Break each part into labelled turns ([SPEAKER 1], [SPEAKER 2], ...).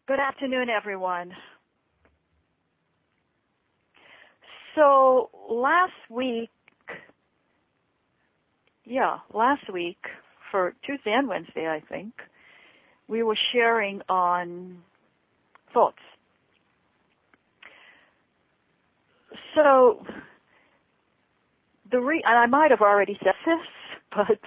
[SPEAKER 1] Good afternoon, everyone. So last week for Tuesday and Wednesday, I think, we were sharing on thoughts. So and I might have already said this, but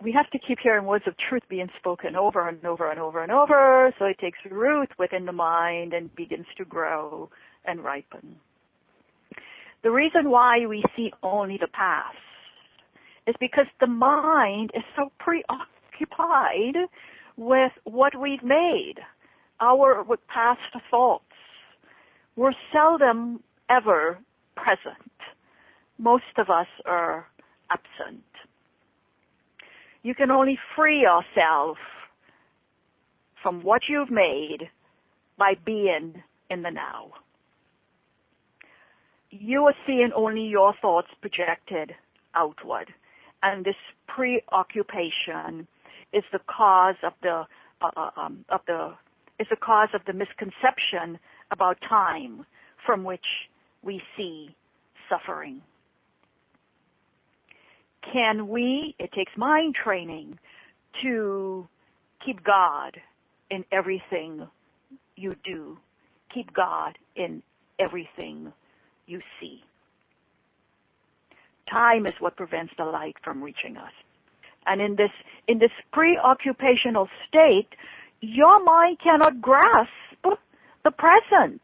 [SPEAKER 1] we have to keep hearing words of truth being spoken over and over and over and over, so it takes root within the mind and begins to grow and ripen. The reason why we see only the past is because the mind is so preoccupied with what we've made, with past thoughts. We're seldom ever present. Most of us are absent. You can only free yourself from what you've made by being in the now. You are seeing only your thoughts projected outward, and this preoccupation is the cause of the misconception about time from which we see suffering. It takes mind training to keep God in everything you do. Keep God in everything you see. Time is what prevents the light from reaching us. And in this preoccupational state, your mind cannot grasp the present,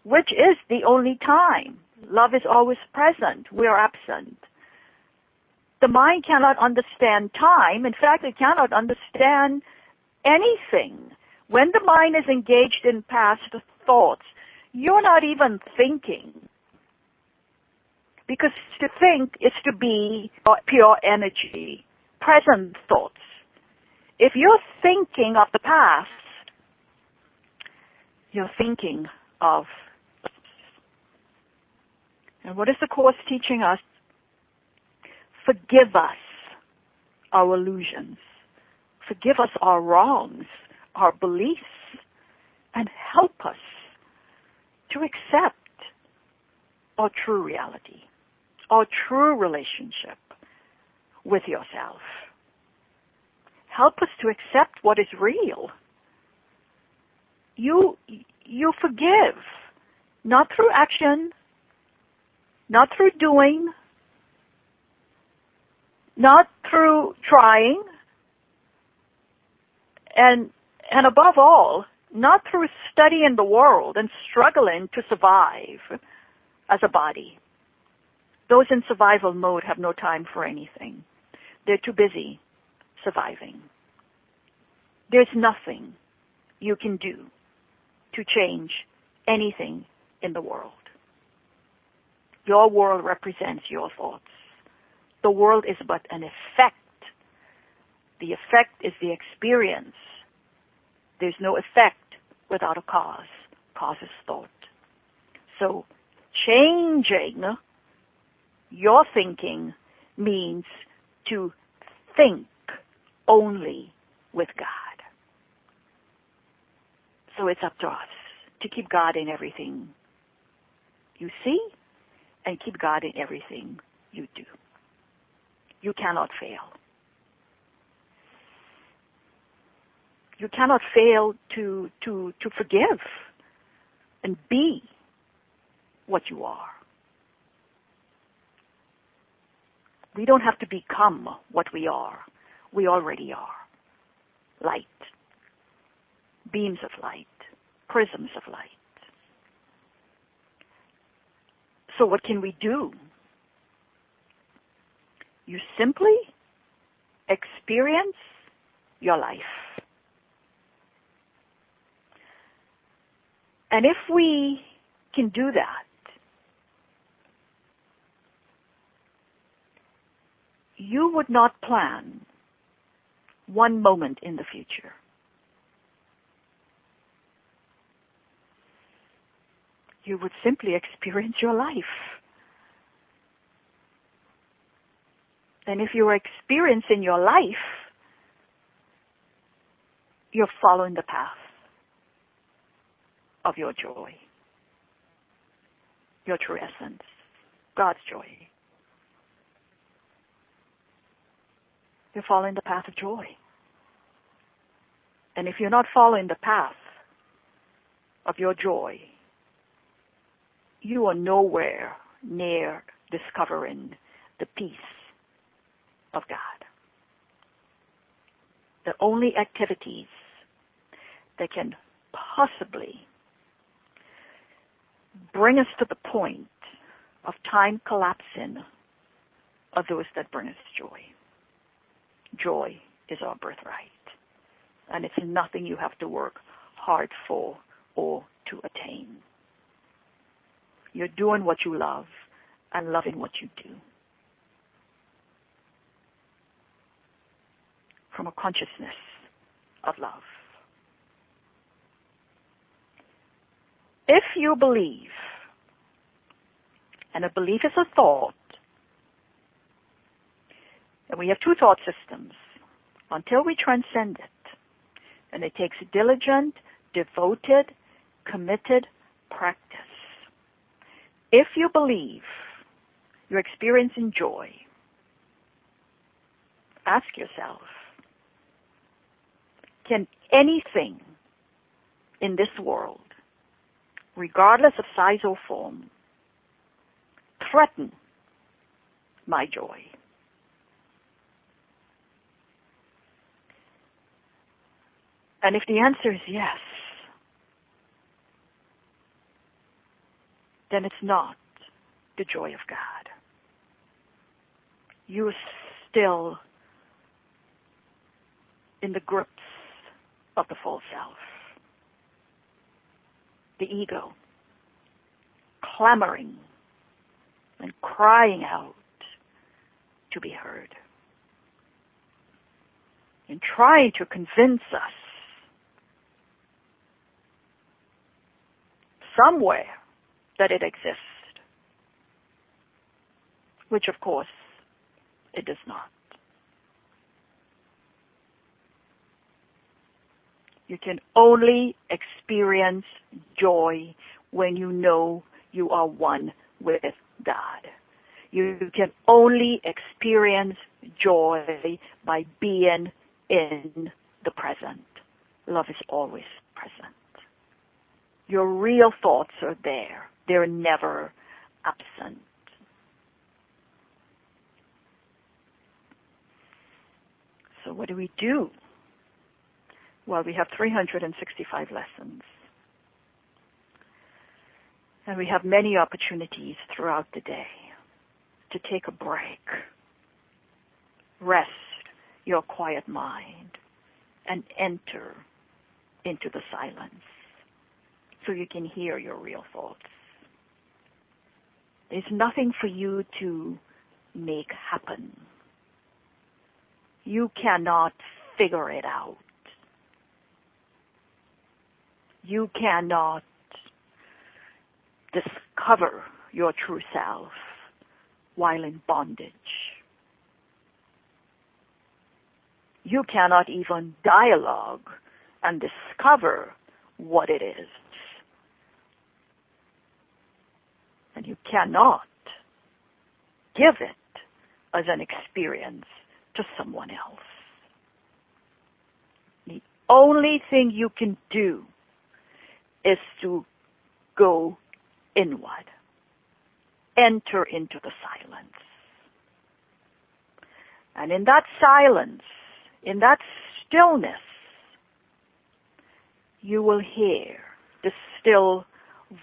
[SPEAKER 1] which is the only time. Love is always present. We are absent. The mind cannot understand time. In fact, it cannot understand anything. When the mind is engaged in past thoughts, you're not even thinking. Because to think is to be pure energy, present thoughts. If you're thinking of the past, you're thinking of. And what is the Course teaching us? Forgive us our illusions. Forgive us our wrongs, our beliefs, and help us to accept our true reality, our true relationship with yourself. Help us to accept what is real. You forgive, not through action, not through doing, not through trying, and above all, not through studying the world and struggling to survive as a body. Those in survival mode have no time for anything. They're too busy surviving. There's nothing you can do to change anything in the world. Your world represents your thoughts. The world is but an effect. The effect is the experience. There's no effect without a cause. Cause is thought. So changing your thinking means to think only with God. So it's up to us to keep God in everything you see and keep God in everything you do. You cannot fail. You cannot fail to forgive and be what you are. We don't have to become what we are. We already are. Light. Beams of light. Prisms of light. So what can we do? You simply experience your life. And if we can do that, you would not plan one moment in the future. You would simply experience your life. And if you're experiencing your life, you're following the path of your joy, your true essence, God's joy. You're following the path of joy. And if you're not following the path of your joy, you are nowhere near discovering the peace of God. The only activities that can possibly bring us to the point of time collapsing are those that bring us joy. Joy is our birthright, and it's nothing you have to work hard for or to attain. You're doing what you love and loving what you do. From a consciousness of love. If you believe, and a belief is a thought, and we have two thought systems until we transcend it, and it takes diligent, devoted, committed practice. If you believe you're experiencing joy, ask yourself, can anything in this world, regardless of size or form, threaten my joy? And if the answer is yes, then it's not the joy of God. You are still in the grips of the false self, the ego, clamoring and crying out to be heard, and trying to convince us somewhere that it exists, which of course it does not. You can only experience joy when you know you are one with God. You can only experience joy by being in the present. Love is always present. Your real thoughts are there. They're never absent. So what do we do? Well, we have 365 lessons. And we have many opportunities throughout the day to take a break, rest your quiet mind, and enter into the silence so you can hear your real thoughts. There's nothing for you to make happen. You cannot figure it out. You cannot discover your true self while in bondage. You cannot even dialogue and discover what it is. And you cannot give it as an experience to someone else. The only thing you can do is to go inward, enter into the silence. And in that silence, in that stillness, you will hear the still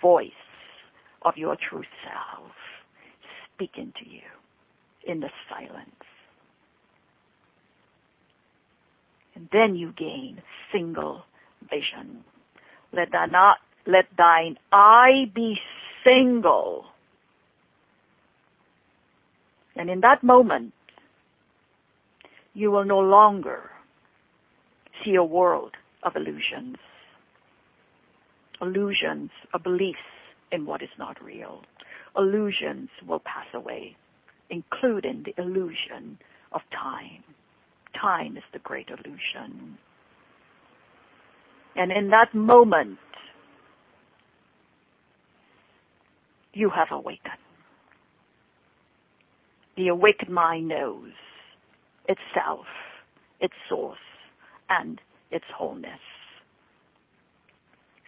[SPEAKER 1] voice of your true self speaking to you in the silence. And then you gain single vision. Let thine eye be single. And in that moment, you will no longer see a world of illusions. Illusions are beliefs in what is not real. Illusions will pass away, including the illusion of time. Time is the great illusion. And in that moment, you have awakened. The awakened mind knows itself, its source, and its wholeness.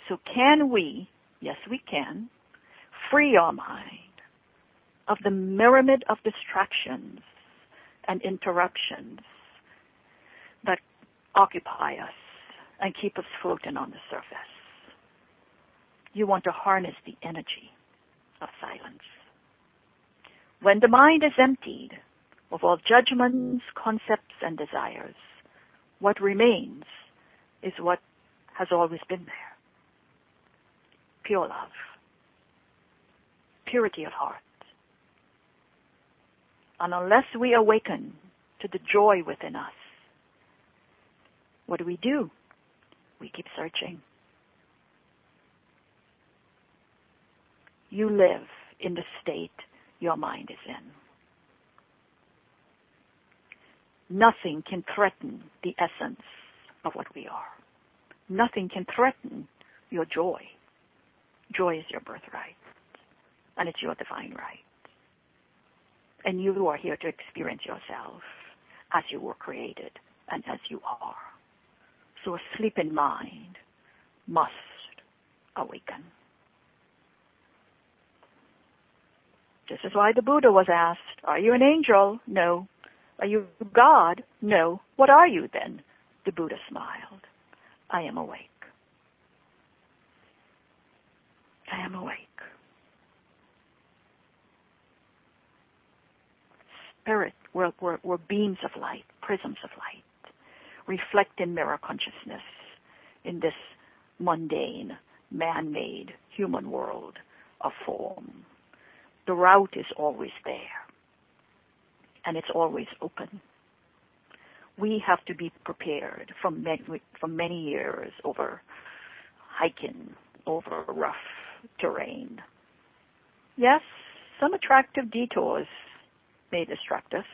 [SPEAKER 1] So can we, yes we can, free our mind of the myriad of distractions and interruptions that occupy us and keep us floating on the surface? You want to harness the energy of silence. When the mind is emptied of all judgments, concepts, and desires, what remains is what has always been there. Pure love. Purity of heart. And unless we awaken to the joy within us, what do? We keep searching. You live in the state your mind is in. Nothing can threaten the essence of what we are. Nothing can threaten your joy. Joy is your birthright, and it's your divine right. And you are here to experience yourself as you were created and as you are. So a sleeping mind must awaken. This is why the Buddha was asked, are you an angel? No. Are you God? No. What are you then? The Buddha smiled. I am awake. I am awake. Spirit, we're beams of light, prisms of light, reflecting mirror consciousness in this mundane, man-made human world of form. The route is always there, and it's always open. We have to be prepared from many years over hiking, over rough terrain. Yes, some attractive detours may distract us,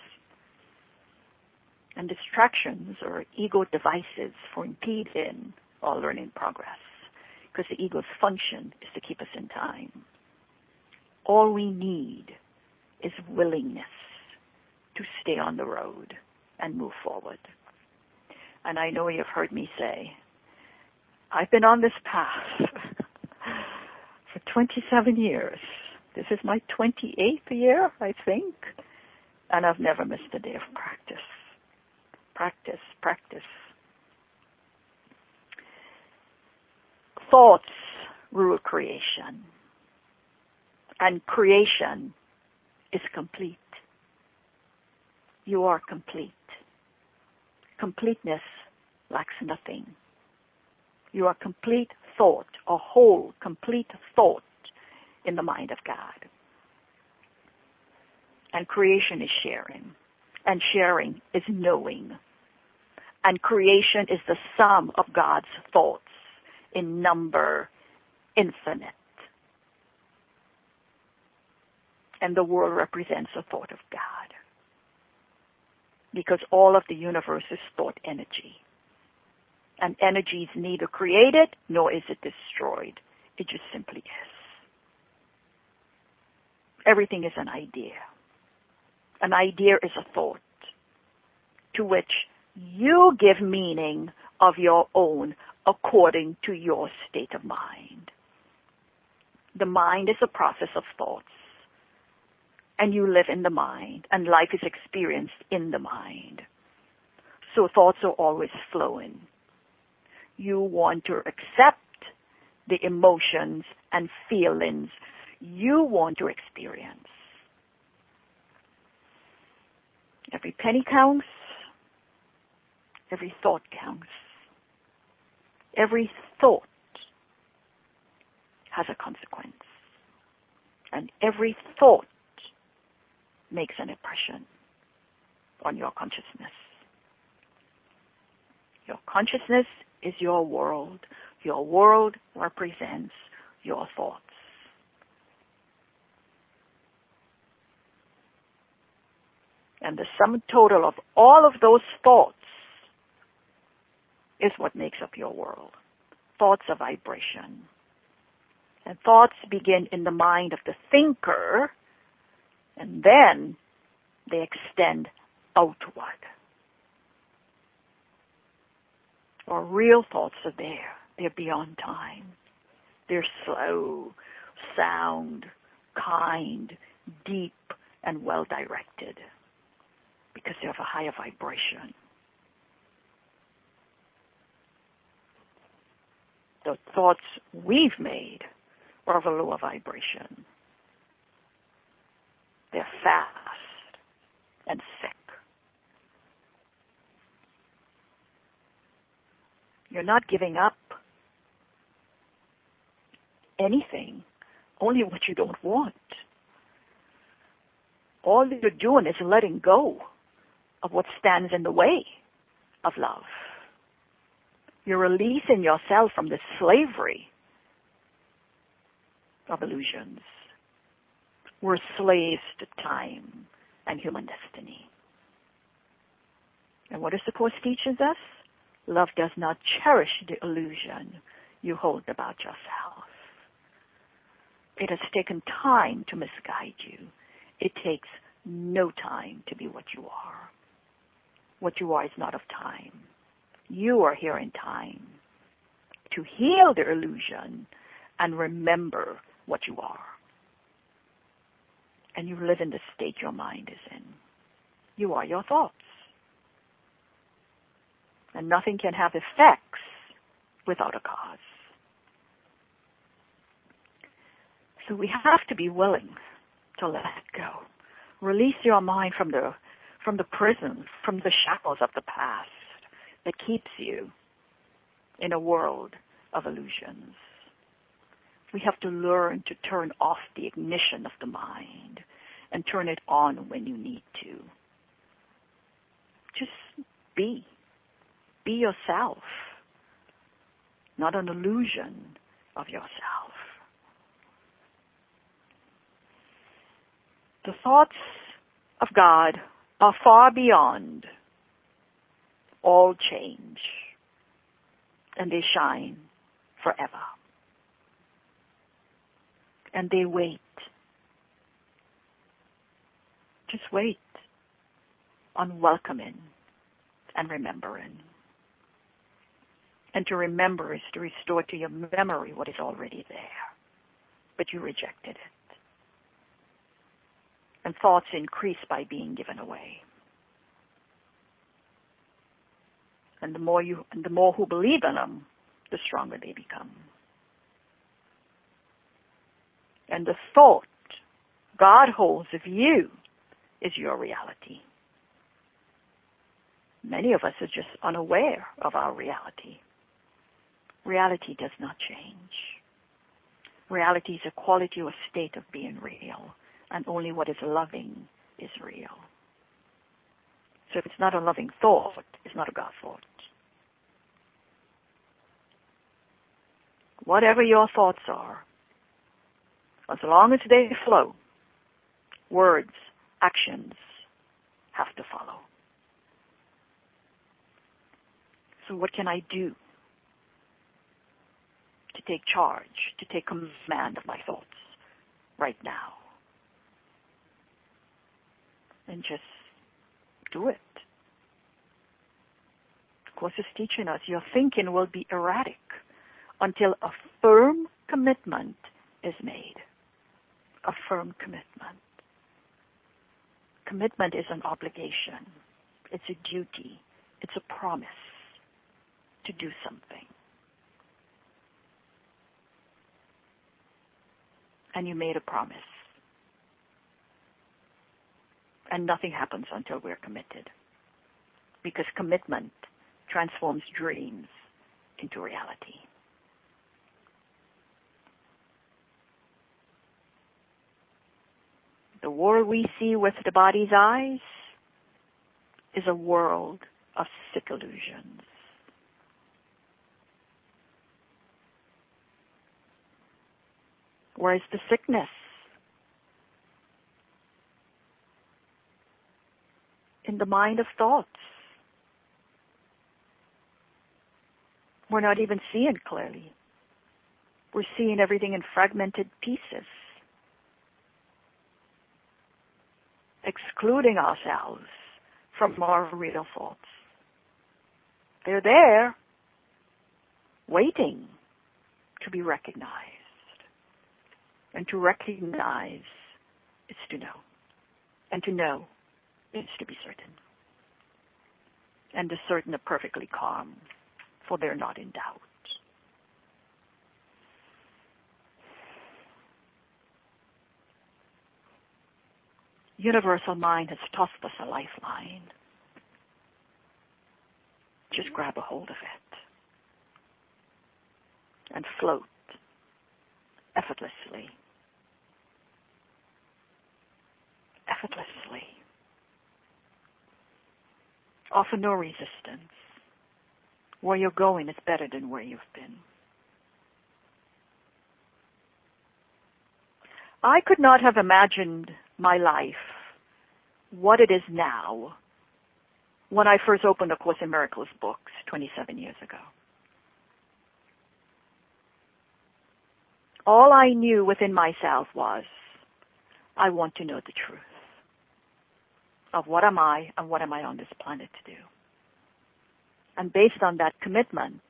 [SPEAKER 1] and distractions are ego devices for impeding our learning progress, because the ego's function is to keep us in time. All we need is willingness to stay on the road and move forward. And I know you've heard me say, I've been on this path for 27 years. This is my 28th year, I think, and I've never missed a day of practice. Practice, practice. Thoughts rule creation, and creation is complete. You are complete. Completeness lacks nothing. You are complete thought, a whole, complete thought in the mind of God. And creation is sharing. And sharing is knowing. And creation is the sum of God's thoughts in number infinite. And the world represents a thought of God. Because all of the universe is thought energy. And energy is neither created nor is it destroyed. It just simply is. Everything is an idea. An idea is a thought to which you give meaning of your own according to your state of mind. The mind is a process of thoughts, and you live in the mind, and life is experienced in the mind. So thoughts are always flowing. You want to accept the emotions and feelings you want to experience. Every penny counts. Every thought counts. Every thought has a consequence. And every thought makes an impression on your consciousness. Your consciousness is your world. Your world represents your thoughts. And the sum total of all of those thoughts is what makes up your world. thoughts are vibration. And thoughts begin in the mind of the thinker, and then they extend outward. Our real thoughts are there. They're beyond time. They're slow, sound, kind, deep, and well-directed because they have a higher vibration. The thoughts we've made are of a lower vibration. They're fast and sick. You're not giving up anything, only what you don't want. All you're doing is letting go of what stands in the way of love. You're releasing yourself from the slavery of illusions. We're slaves to time and human destiny. And what does the Course teaches us? Love does not cherish the illusion you hold about yourself. It has taken time to misguide you. It takes no time to be what you are. What you are is not of time. You are here in time to heal the illusion and remember what you are. And you live in the state your mind is in. You are your thoughts. And nothing can have effects without a cause. So we have to be willing to let go. Release your mind from the prison, from the shackles of the past that keeps you in a world of illusions. We have to learn to turn off the ignition of the mind and turn it on when you need to. Just be. Be yourself, not an illusion of yourself. The thoughts of God are far beyond all change, and they shine forever. And they wait. Just wait on welcoming and remembering. And to remember is to restore to your memory what is already there, but you rejected it. And thoughts increase by being given away. And the more who believe in them, the stronger they become. And the thought God holds of you is your reality. Many of us are just unaware of our reality. Reality does not change. Reality is a quality or state of being real, and only what is loving is real. So if it's not a loving thought, it's not a God thought. Whatever your thoughts are, as long as they flow, words, actions have to follow. So what can I do to take charge, to take command of my thoughts right now? And just do it. The Course is teaching us your thinking will be erratic until a firm commitment is made. A firm commitment. Commitment is an obligation. It's a duty. It's a promise to do something. And you made a promise. And nothing happens until we're committed. Because commitment transforms dreams into reality. The world we see with the body's eyes is a world of sick illusions. Where is the sickness? In the mind of thoughts. We're not even seeing clearly. We're seeing everything in fragmented pieces, excluding ourselves from our real thoughts. They're there, waiting to be recognized. And to recognize is to know. And to know is to be certain. And the certain are perfectly calm, for they're not in doubt. Universal mind has tossed us a lifeline. Just grab a hold of it and float effortlessly. Effortlessly. Offer no resistance. Where you're going is better than where you've been. I could not have imagined my life, what it is now, when I first opened A Course in Miracles books 27 years ago. All I knew within myself was, I want to know the truth of what am I and what am I on this planet to do. And based on that commitment,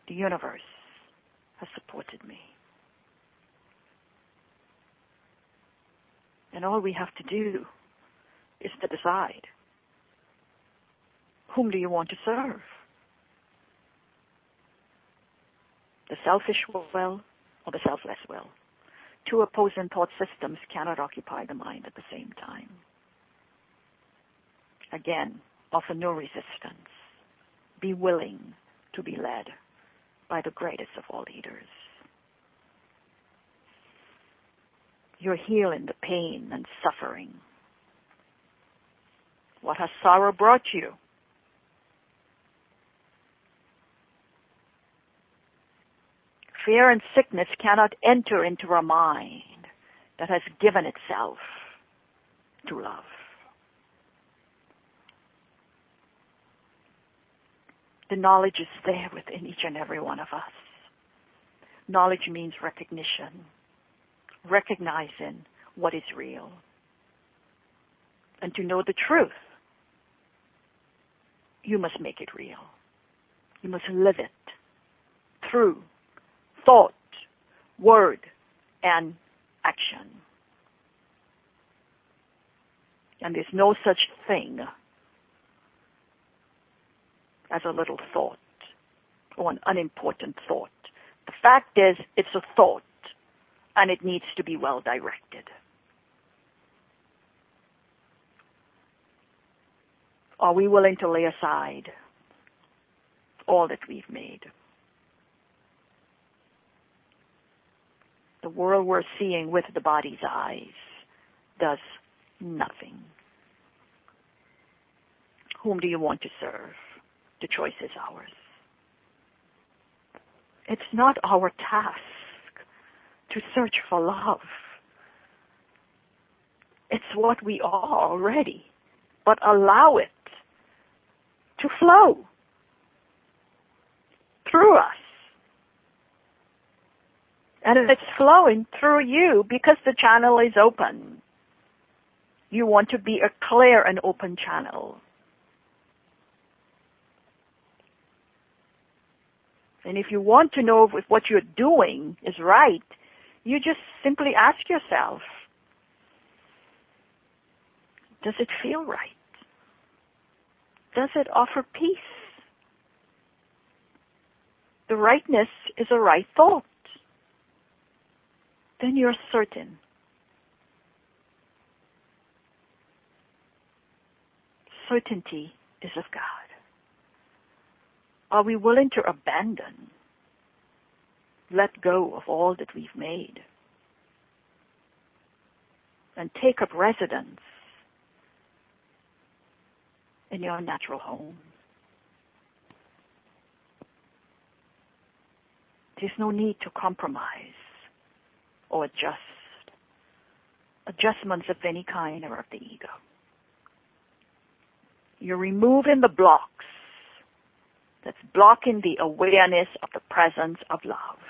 [SPEAKER 1] the universe has supported me. And all we have to do is to decide, whom do you want to serve? The selfish will or the selfless will? Two opposing thought systems cannot occupy the mind at the same time. Again, offer no resistance. Be willing to be led by the greatest of all leaders. You're healing the pain and suffering. What has sorrow brought you? Fear and sickness cannot enter into our mind that has given itself to love. The knowledge is there within each and every one of us. Knowledge means recognition, recognizing what is real. And to know the truth, you must make it real. You must live it through thought, word, and action. And there's no such thing as a little thought or an unimportant thought. The fact is, it's a thought, and it needs to be well directed. Are we willing to lay aside all that we've made? The world we're seeing with the body's eyes does nothing. Whom do you want to serve? The choice is ours. It's not our task to search for love. It's what we are already, but allow it to flow through us. And it's flowing through you because the channel is open. You want to be a clear and open channel. And if you want to know if what you're doing is right, you just simply ask yourself, does it feel right? Does it offer peace? The rightness is a right thought. Then you're certain. Certainty is of God. Are we willing to abandon, let go of all that we've made, and take up residence in your natural home? There's no need to compromise or adjust. Adjustments of any kind are of the ego. You're removing the blocks that's blocking the awareness of the presence of love.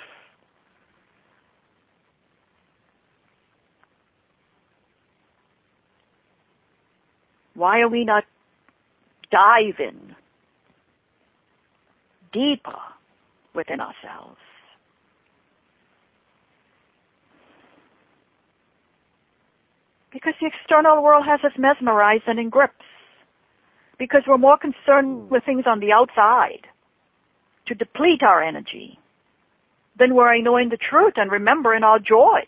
[SPEAKER 1] Why are we not diving deeper within ourselves? Because the external world has us mesmerized and in grips. Because we're more concerned with things on the outside to deplete our energy than we're knowing the truth and remembering our joy.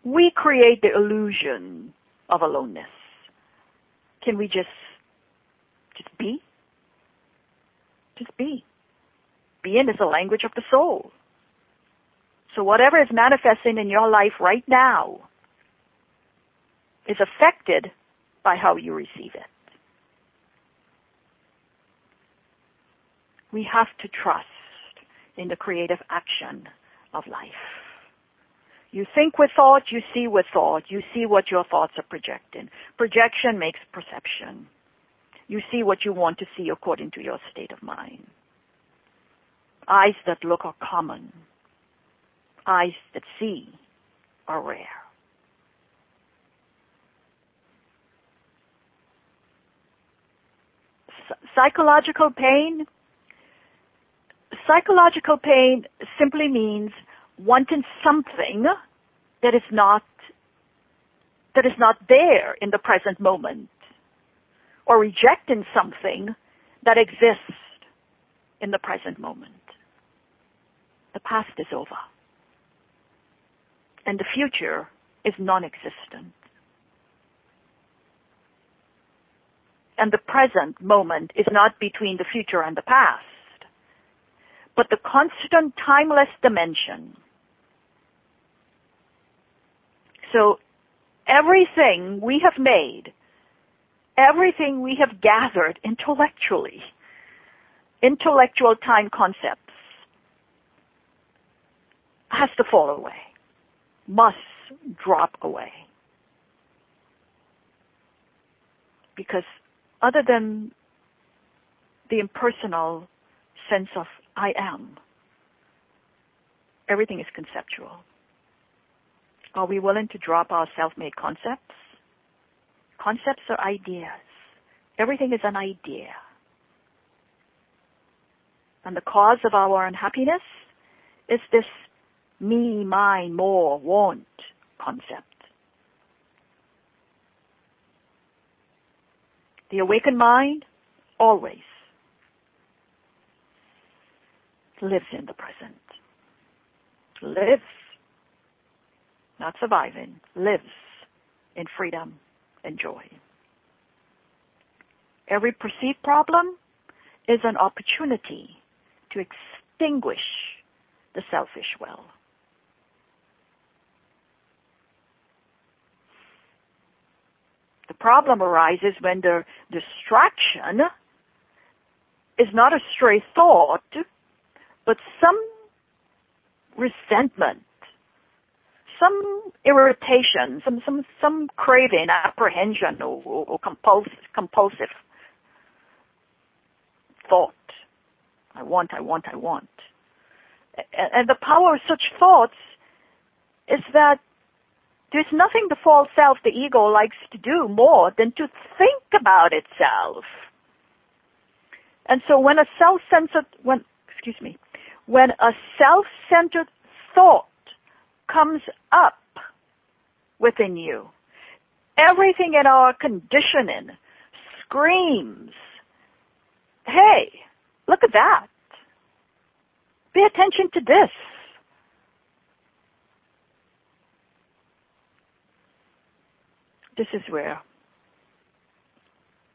[SPEAKER 1] We create the illusion of aloneness. Can we just be? Just be. Being is the language of the soul. So whatever is manifesting in your life right now is affected by how you receive it. We have to trust in the creative action of life. You think with thought, you see with thought. You see what your thoughts are projecting. Projection makes perception. You see what you want to see according to your state of mind. Eyes that look are common. Eyes that see are rare. Psychological pain simply means wanting something that is not there in the present moment, or rejecting something that exists in the present moment. The past is over, and the future is non-existent. And the present moment is not between the future and the past, but the constant timeless dimension. So everything we have made, everything we have gathered intellectually, intellectual time concepts, has to fall away, must drop away. Because other than the impersonal sense of I am, everything is conceptual. Are we willing to drop our self-made concepts? Concepts are ideas. Everything is an idea. And the cause of our unhappiness is this me, mine, more, want concept. The awakened mind always lives in the present. Lives, not surviving, lives in freedom and joy. Every perceived problem is an opportunity to extinguish the selfish will. The problem arises when the distraction is not a stray thought, but some resentment, some irritation, some craving, apprehension, or compulsive thought. I want. And the power of such thoughts is that there's nothing the false self, the ego, likes to do more than to think about itself. And so when a self-centered thought comes up within you, everything in our conditioning screams, hey, look at that. Pay attention to this. This is where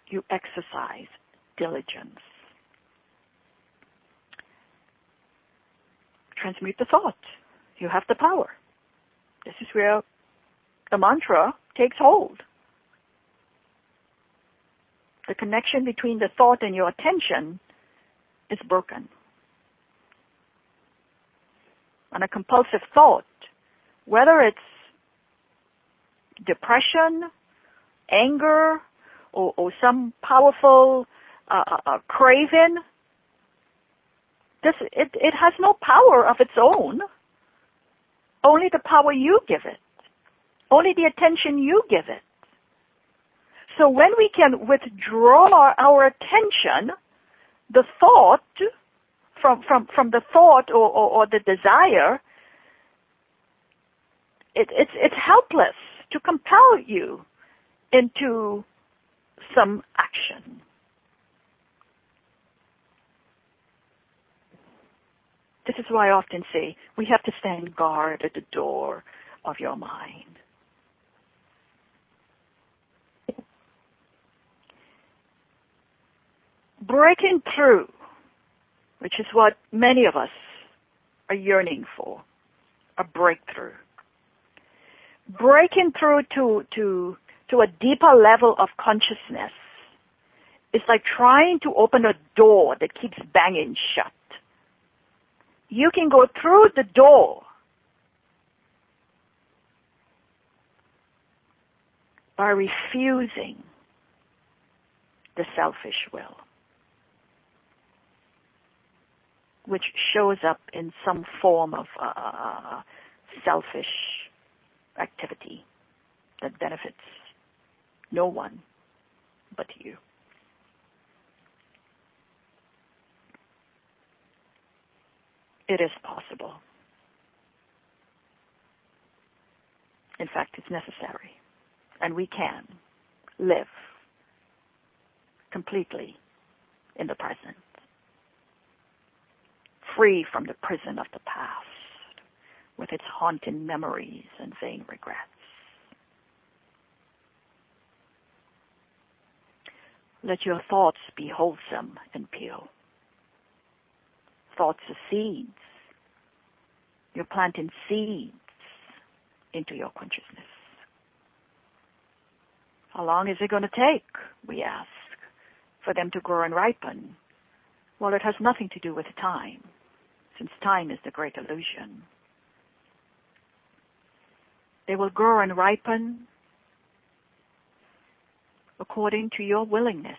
[SPEAKER 1] you exercise diligence. Transmute the thought. You have the power. This is where the mantra takes hold. The connection between the thought and your attention is broken. And a compulsive thought, whether it's depression, anger, or some powerful craving, it has no power of its own, only the power you give it. only the attention you give it. So when we can withdraw our attention, the thought, from the thought or the desire, it's helpless to compel you into some action. This is why I often say we have to stand guard at the door of your mind. Breaking through, which is what many of us are yearning for, a breakthrough. Breaking through to a deeper level of consciousness is like trying to open a door that keeps banging shut. You can go through the door by refusing the selfish will, which shows up in some form of selfish activity that benefits no one but you. It is possible. In fact, it's necessary. And we can live completely in the present, free from the prison of the past, with its haunting memories and vain regrets. Let your thoughts be wholesome and pure. Thoughts are seeds. You're planting seeds into your consciousness. How long is it going to take, we ask, for them to grow and ripen? Well, it has nothing to do with time, since time is the great illusion. They will grow and ripen according to your willingness.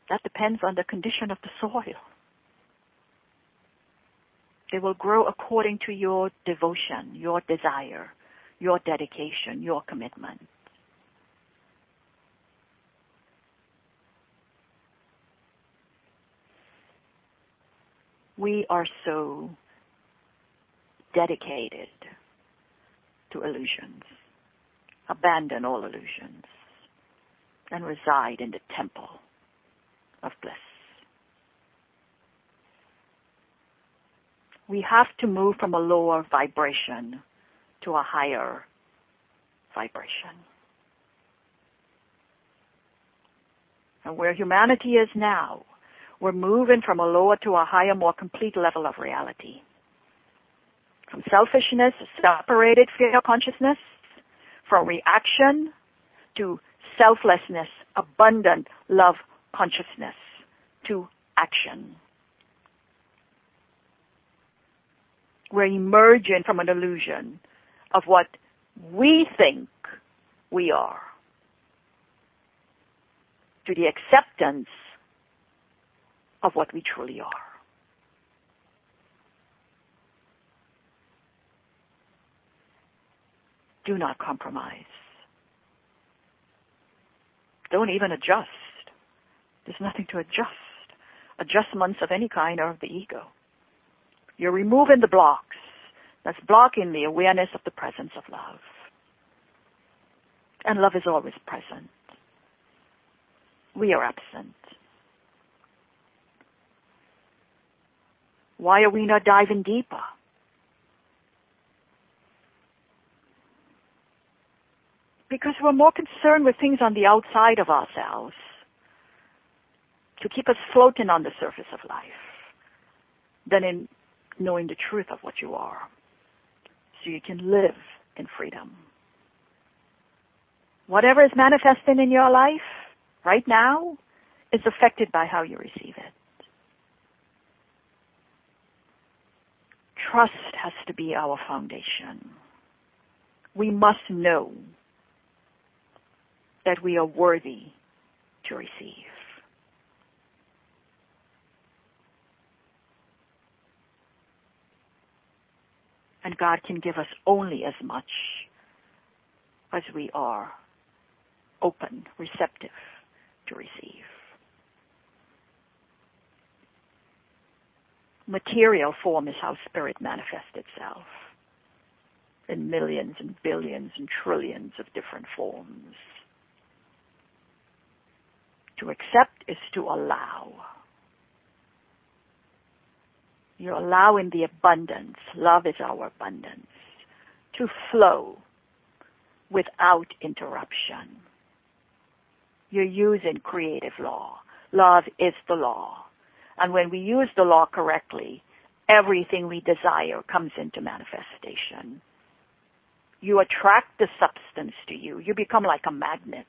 [SPEAKER 1] That depends on the condition of the soil. They will grow according to your devotion, your desire, your dedication, your commitment. We are so dedicated to illusions. Abandon all illusions and reside in the temple of bliss. We have to move from a lower vibration to a higher vibration. And where humanity is now, we're moving from a lower to a higher, more complete level of reality. From selfishness, separated fear consciousness, from reaction to selflessness, abundant love consciousness, to action. We're emerging from an illusion of what we think we are to the acceptance of what we truly are. Do not compromise. Don't even adjust. There's nothing to adjust. Adjustments of any kind are of the ego. You're removing the blocks that's blocking the awareness of the presence of love. And love is always present. We are absent. Why are we not diving deeper? Because we're more concerned with things on the outside of ourselves to keep us floating on the surface of life than in knowing the truth of what you are, so you can live in freedom. Whatever is manifesting in your life right now is affected by how you receive it. Trust has to be our foundation. We must know that we are worthy to receive. And God can give us only as much as we are open, receptive to receive. Material form is how spirit manifests itself in millions and billions and trillions of different forms. To accept is to allow. You're allowing the abundance, love is our abundance, to flow without interruption. You're using creative law. Love is the law. And when we use the law correctly, everything we desire comes into manifestation. You attract the substance to you. You become like a magnet.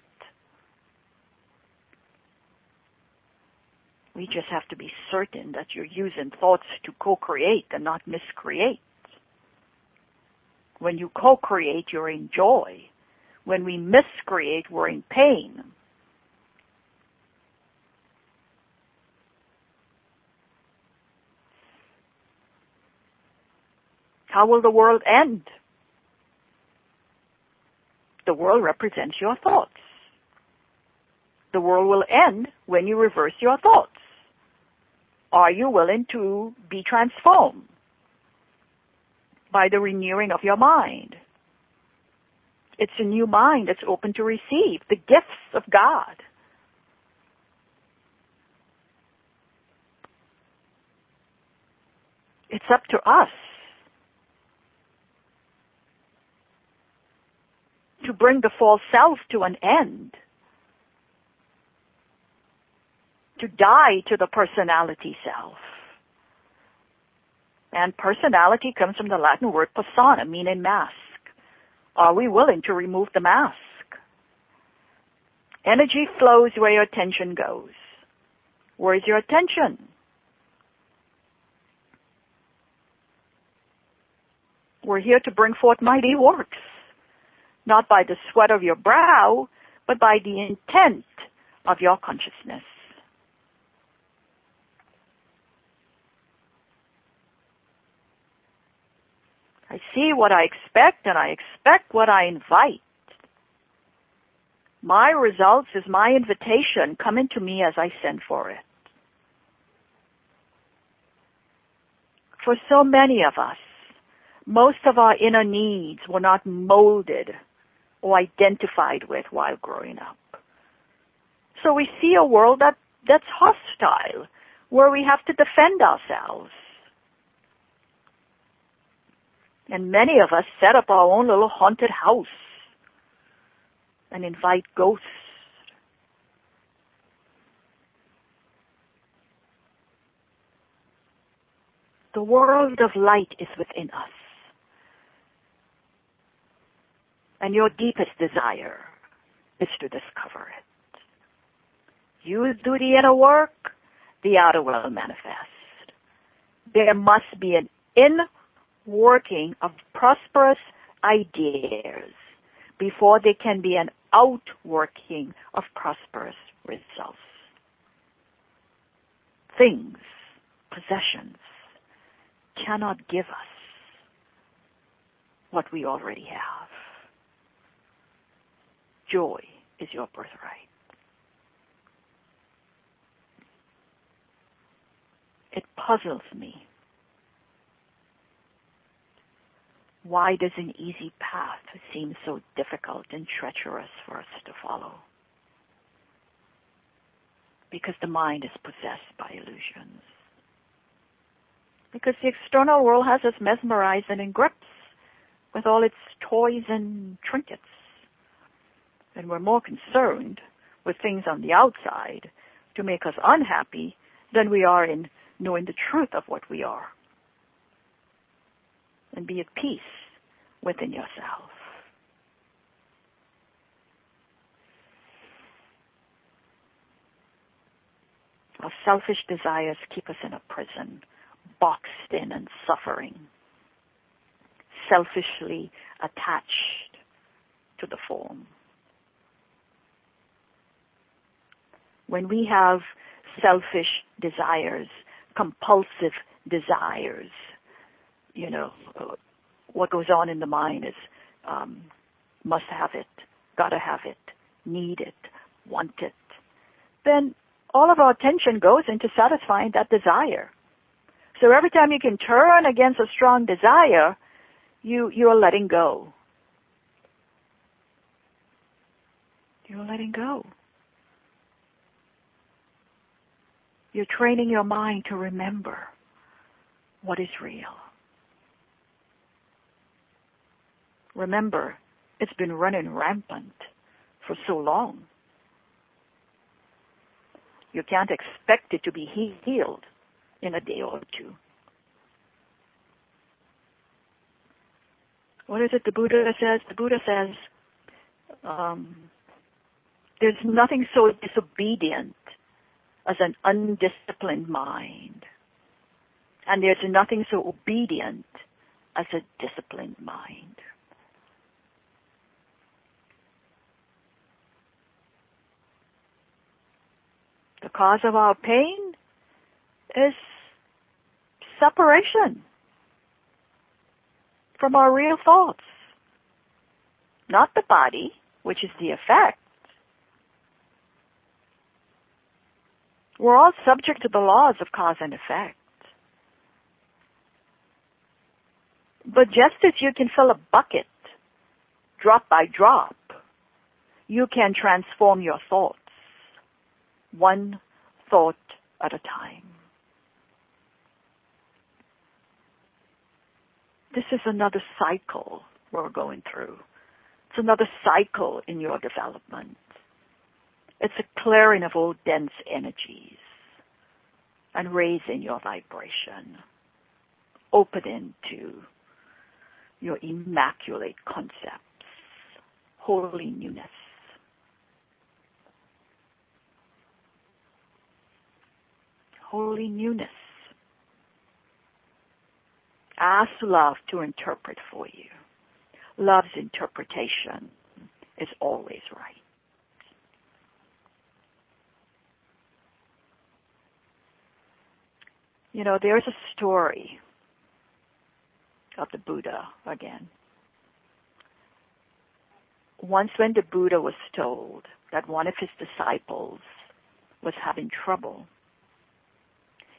[SPEAKER 1] We just have to be certain that you're using thoughts to co-create and not miscreate. When you co-create, you're in joy. When we miscreate, we're in pain. How will the world end? The world represents your thoughts. The world will end when you reverse your thoughts. Are you willing to be transformed by the renewing of your mind? It's a new mind that's open to receive the gifts of God. It's up to us to bring the false self to an end, to die to the personality self. And personality comes from the Latin word persona, meaning mask. Are we willing to remove the mask? Energy flows where your attention goes. Where is your attention? We're here to bring forth mighty works, not by the sweat of your brow, but by the intent of your consciousness. I see what I expect, and I expect what I invite. My results is my invitation coming to me as I send for it. For so many of us, most of our inner needs were not molded or identified with while growing up. So we see a world that's hostile, where we have to defend ourselves. And many of us set up our own little haunted house and invite ghosts. The world of light is within us. And your deepest desire is to discover it. You do the inner work, the outer will manifest. There must be an inner working of prosperous ideas before there can be an outworking of prosperous results. Things, possessions, cannot give us what we already have. Joy is your birthright. It puzzles me. Why does an easy path seem so difficult and treacherous for us to follow? Because the mind is possessed by illusions. Because the external world has us mesmerized and in grips with all its toys and trinkets. And we're more concerned with things on the outside to make us unhappy than we are in knowing the truth of what we are. And be at peace within yourself. Our selfish desires keep us in a prison, boxed in and suffering, selfishly attached to the form. When we have selfish desires, compulsive desires, what goes on in the mind is must have it, gotta have it, need it, want it, then all of our attention goes into satisfying that desire. So every time you can turn against a strong desire, you're letting go. You're letting go. You're training your mind to remember what is real. Remember, it's been running rampant for so long. You can't expect it to be healed in a day or two. What is it the Buddha says? The Buddha says, there's nothing so disobedient as an undisciplined mind. And there's nothing so obedient as a disciplined mind. The cause of our pain is separation from our real thoughts. Not the body, which is the effect. We're all subject to the laws of cause and effect. But just as you can fill a bucket drop by drop, you can transform your thoughts one thought at a time. This is another cycle we're going through. It's another cycle in your development. It's a clearing of old dense energies and raising your vibration, opening to your immaculate concepts, holy newness. Holy newness. Ask love to interpret for you. Love's interpretation is always right. You know, there's a story of the Buddha again. Once when the Buddha was told that one of his disciples was having trouble,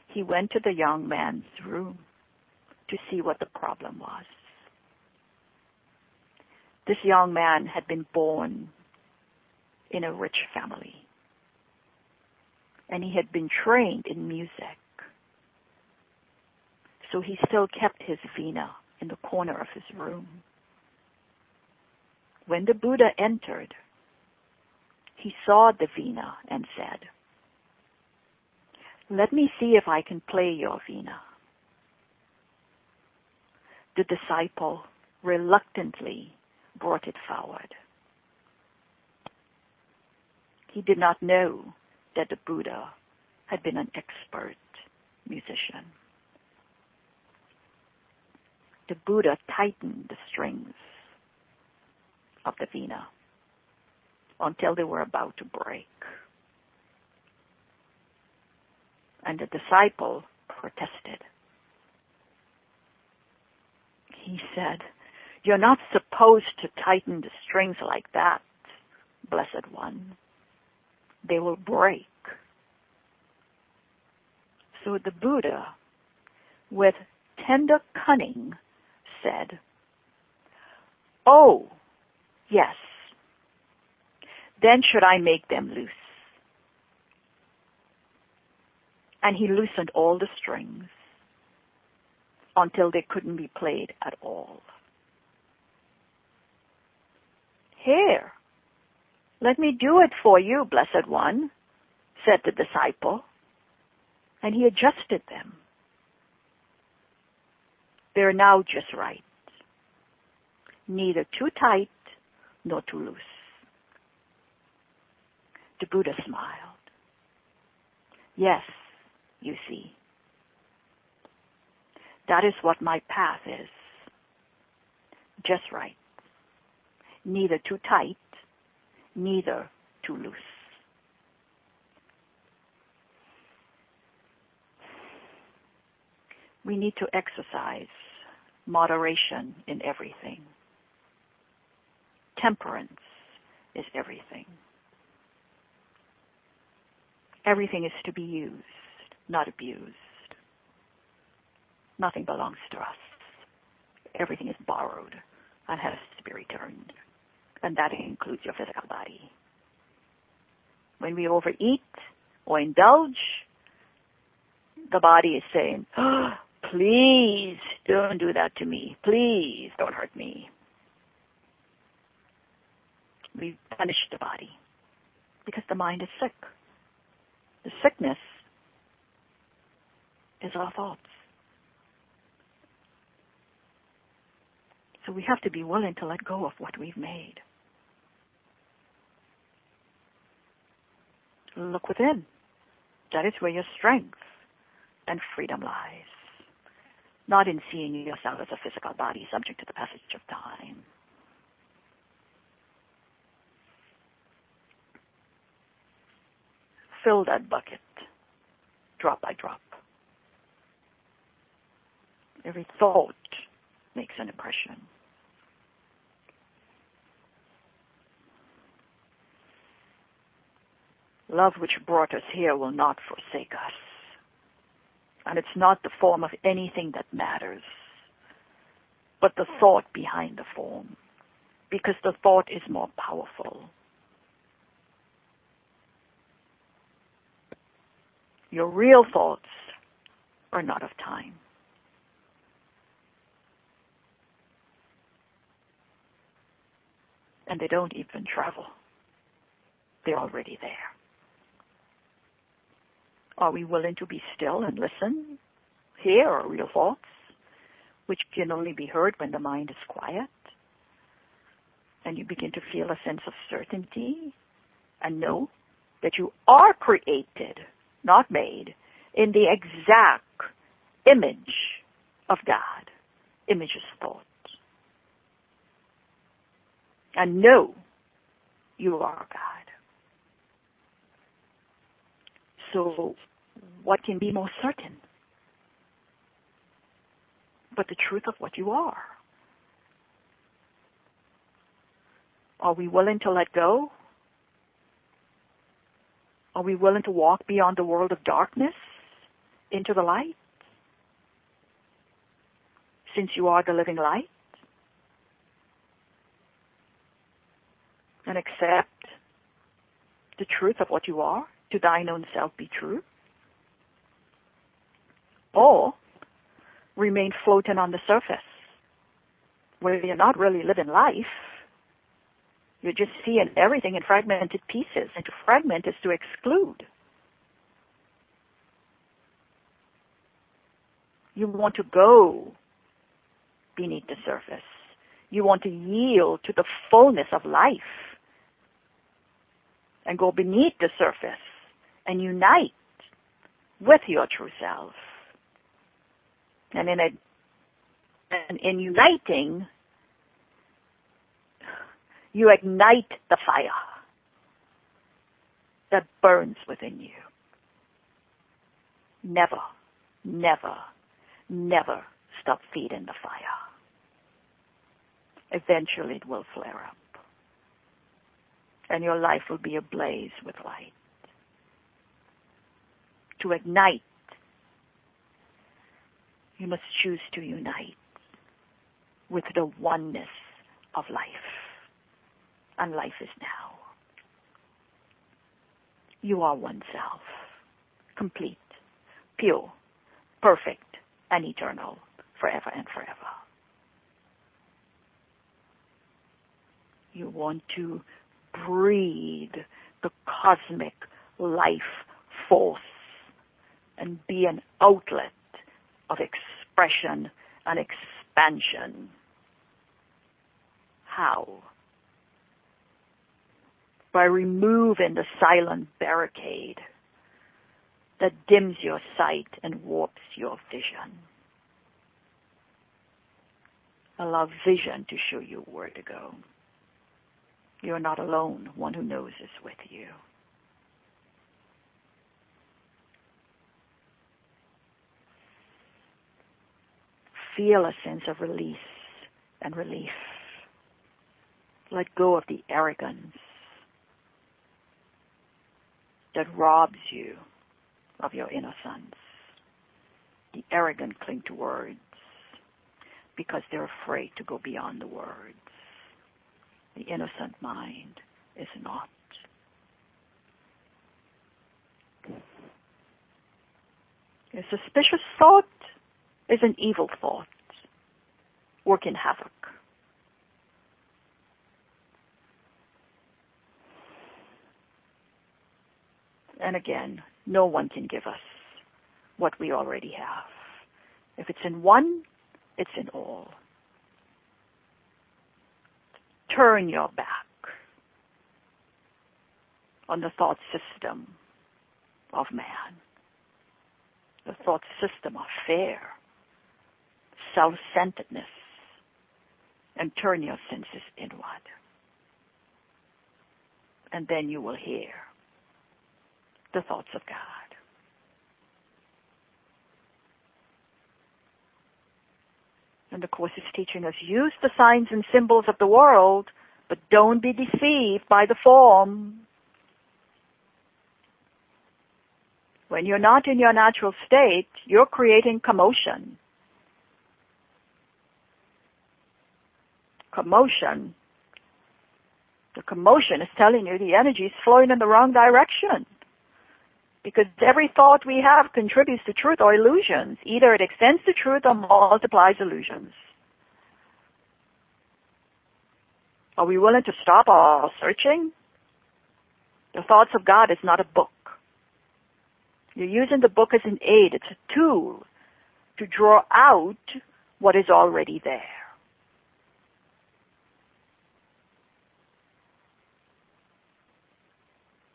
[SPEAKER 1] he went to the young man's room to see what the problem was. This young man had been born in a rich family, and he had been trained in music. So he still kept his veena in the corner of his room. When the Buddha entered, he saw the veena and said, "Let me see if I can play your veena." The disciple reluctantly brought it forward. He did not know that the Buddha had been an expert musician. The Buddha tightened the strings of the veena until they were about to break. And the disciple protested. He said, "You're not supposed to tighten the strings like that, Blessed One. They will break." So the Buddha, with tender cunning, said, "Oh, yes. Then should I make them loose?" And he loosened all the strings until they couldn't be played at all. "Here, let me do it for you, Blessed One," said the disciple, and he adjusted them. They're now just right, neither too tight nor too loose. The Buddha smiled. "Yes, you see, that is what my path is. Just right. Neither too tight, neither too loose." We need to exercise Moderation in everything. Temperance is everything. Everything is to be used, not abused. Nothing belongs to us. Everything is borrowed and has to be returned. And that includes your physical body. When we overeat or indulge, the body is saying, oh, please don't do that to me. Please don't hurt me. We punish the body because the mind is sick. The sickness is our thoughts. So we have to be willing to let go of what we've made. Look within. That is where your strength and freedom lies. Not in seeing yourself as a physical body subject to the passage of time. Fill that bucket, drop by drop. Every thought makes an impression. Love which brought us here will not forsake us. And it's not the form of anything that matters, but the thought behind the form, because the thought is more powerful. Your real thoughts are not of time. And they don't even travel. They're already there. Are we willing to be still and listen? Hear our real thoughts, which can only be heard when the mind is quiet, and you begin to feel a sense of certainty and know that you are created, not made, in the exact image of God. Image is thought. And know you are God. So what can be more certain but the truth of what you are? Are we willing to let go? Are we willing to walk beyond the world of darkness into the light? Since you are the living light? And accept the truth of what you are, to thine own self be true? Or remain floating on the surface, where you're not really living life. You're just seeing everything in fragmented pieces, and to fragment is to exclude. You want to go beneath the surface. You want to yield to the fullness of life and go beneath the surface and unite with your true self. And in uniting, you ignite the fire that burns within you. Never, never, never stop feeding the fire. Eventually it will flare up, and your life will be ablaze with light. To ignite, you must choose to unite with the oneness of life. And life is now. You are one self, complete, pure, perfect, and eternal, forever and forever. You want to breathe the cosmic life force and be an outlet of expression and expansion. How? By removing the silent barricade that dims your sight and warps your vision. Allow vision to show you where to go. You're not alone. One who knows is with you. feel a sense of release and relief. Let go of the arrogance that robs you of your innocence. The arrogant cling to words because they're afraid to go beyond the words. The innocent mind is not. A suspicious thought is an evil thought, working havoc. And again, no one can give us what we already have. If it's in one, it's in all. Turn your back on the thought system of man, the thought system of fear, self-centeredness, and turn your senses inward. And then you will hear the thoughts of God. And the Course is teaching us, use the signs and symbols of the world, but don't be deceived by the form. When you're not in your natural state, you're creating commotion. Commotion. The commotion is telling you the energy is flowing in the wrong direction. Because every thought we have contributes to truth or illusions. Either it extends the truth or multiplies illusions. Are we willing to stop our searching? The Thoughts of God is not a book. You're using the book as an aid. It's a tool to draw out what is already there.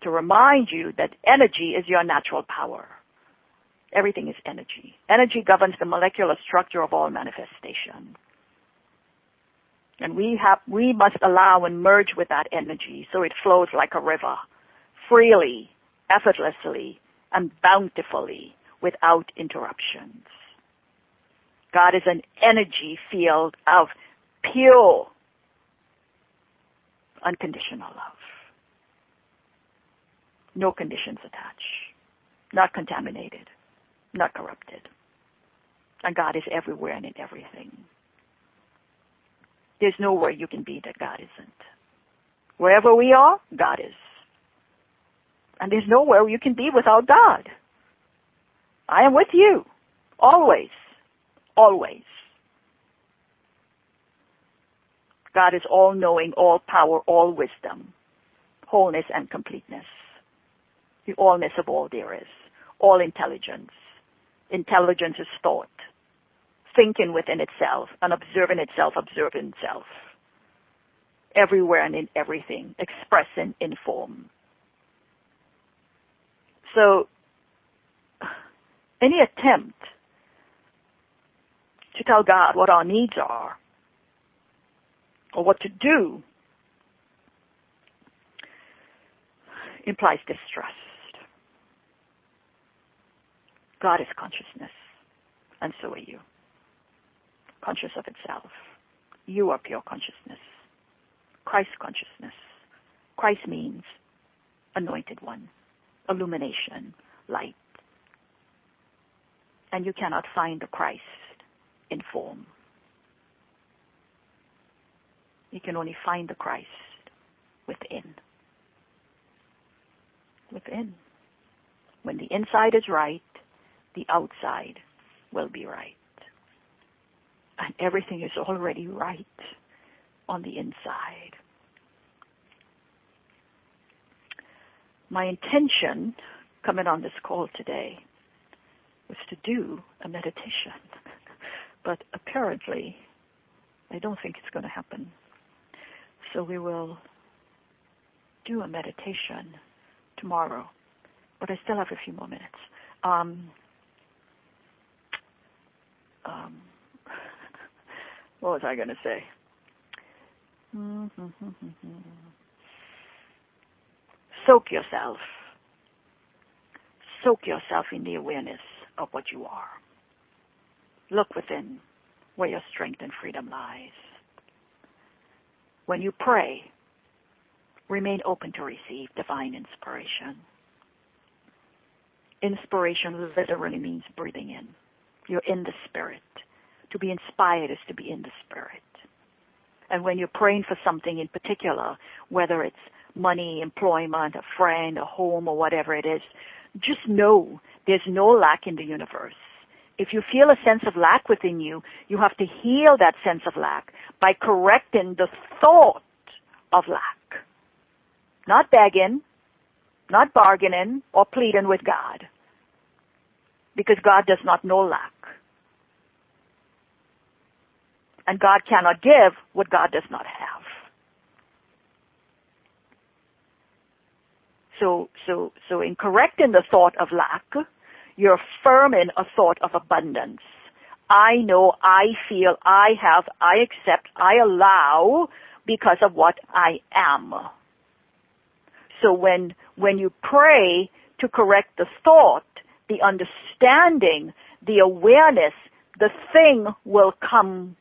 [SPEAKER 1] To remind you that energy is your natural power. Everything is energy. Energy governs the molecular structure of all manifestation. And we must allow and merge with that energy so it flows like a river, freely, effortlessly, and bountifully, without interruptions. God is an energy field of pure, unconditional love. No conditions attached, not contaminated, not corrupted. And God is everywhere and in everything. There's nowhere you can be that God isn't. Wherever we are, God is. And there's nowhere you can be without God. I am with you, always, always. God is all-knowing, all-power, all-wisdom, wholeness and completeness. The allness of all there is, all intelligence. Intelligence is thought, thinking within itself, and observing itself, observing itself. Everywhere and in everything, expressing in form. So, any attempt to tell God what our needs are, or what to do, implies distrust. God is consciousness, and so are you. Conscious of itself. You are pure consciousness. Christ consciousness. Christ means anointed one, illumination, light. And you cannot find the Christ in form. You can only find the Christ within. Within. When the inside is right, the outside will be right. And everything is already right on the inside. My intention, coming on this call today, was to do a meditation. But apparently, I don't think it's going to happen. So we will do a meditation tomorrow. But I still have a few more minutes. What was I going to say? Soak yourself. Soak yourself in the awareness of what you are. Look within. where your strength and freedom lies. When you pray, remain open to receive divine inspiration. Inspiration literally means breathing in. You're in the Spirit. To be inspired is to be in the Spirit. And when you're praying for something in particular, whether it's money, employment, a friend, a home, or whatever it is, just know there's no lack in the universe. If you feel a sense of lack within you, you have to heal that sense of lack by correcting the thought of lack. Not begging, not bargaining, or pleading with God. Because God does not know lack. And God cannot give what God does not have. So in correcting the thought of lack, you're affirming a thought of abundance. I know, I feel, I have, I accept, I allow because of what I am. So when you pray to correct the thought, the understanding, the awareness, the thing will come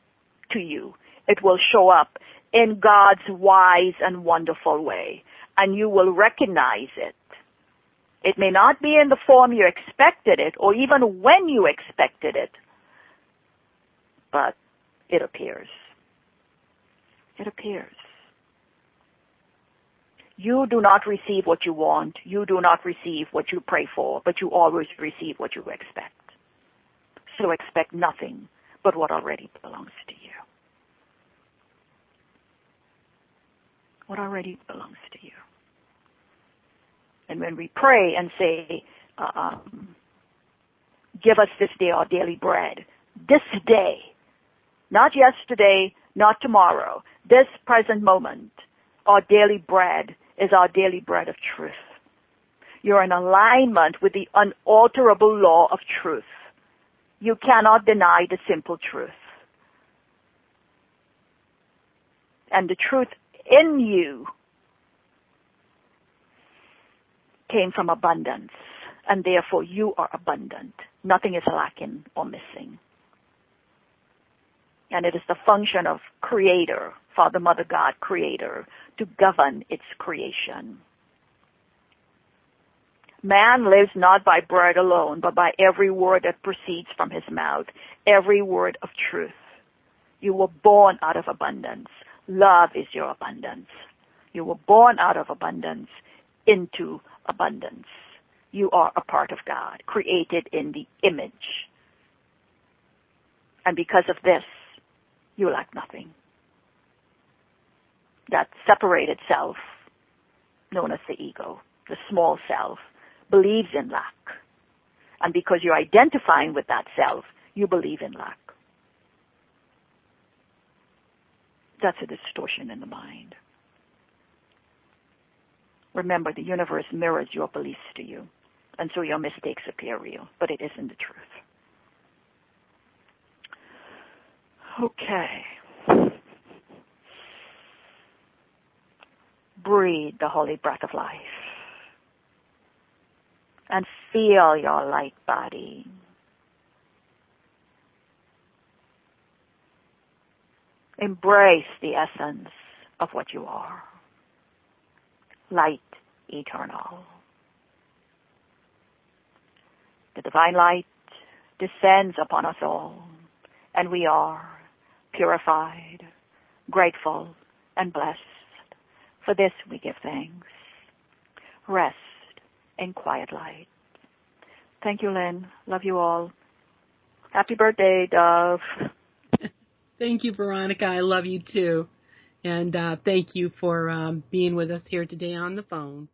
[SPEAKER 1] to you. It will show up in God's wise and wonderful way, and you will recognize it. It may not be in the form you expected it, or even when you expected it, but it appears. It appears. You do not receive what you want. You do not receive what you pray for, but you always receive what you expect. So expect nothing but what already belongs to you. What already belongs to you. And when we pray and say, give us this day our daily bread, this day, not yesterday, not tomorrow, this present moment, our daily bread is our daily bread of truth. You're in alignment with the unalterable law of truth. You cannot deny the simple truth. And the truth in you came from abundance, and therefore you are abundant. Nothing is lacking or missing. And it is the function of Creator, Father, Mother, God, Creator, to govern its creation. Man lives not by bread alone, but by every word that proceeds from his mouth, every word of truth. You were born out of abundance. Love is your abundance. You were born out of abundance into abundance. You are a part of God, created in the image. And because of this, you lack nothing. That separated self, known as the ego, the small self, believes in lack. And because you're identifying with that self, you believe in lack. That's a distortion in the mind. Remember, the universe mirrors your beliefs to you, and so your mistakes appear real, but it isn't the truth. Okay. Breathe the holy breath of life and feel your light body. Embrace the essence of what you are. Light eternal. The divine light descends upon us all, and we are purified, grateful, and blessed. For this we give thanks. Rest in quiet light. Thank you, Lynn. Love you all. Happy birthday, Dove.
[SPEAKER 2] Thank you, Veronica. I love you too. And thank you for being with us here today on the phone.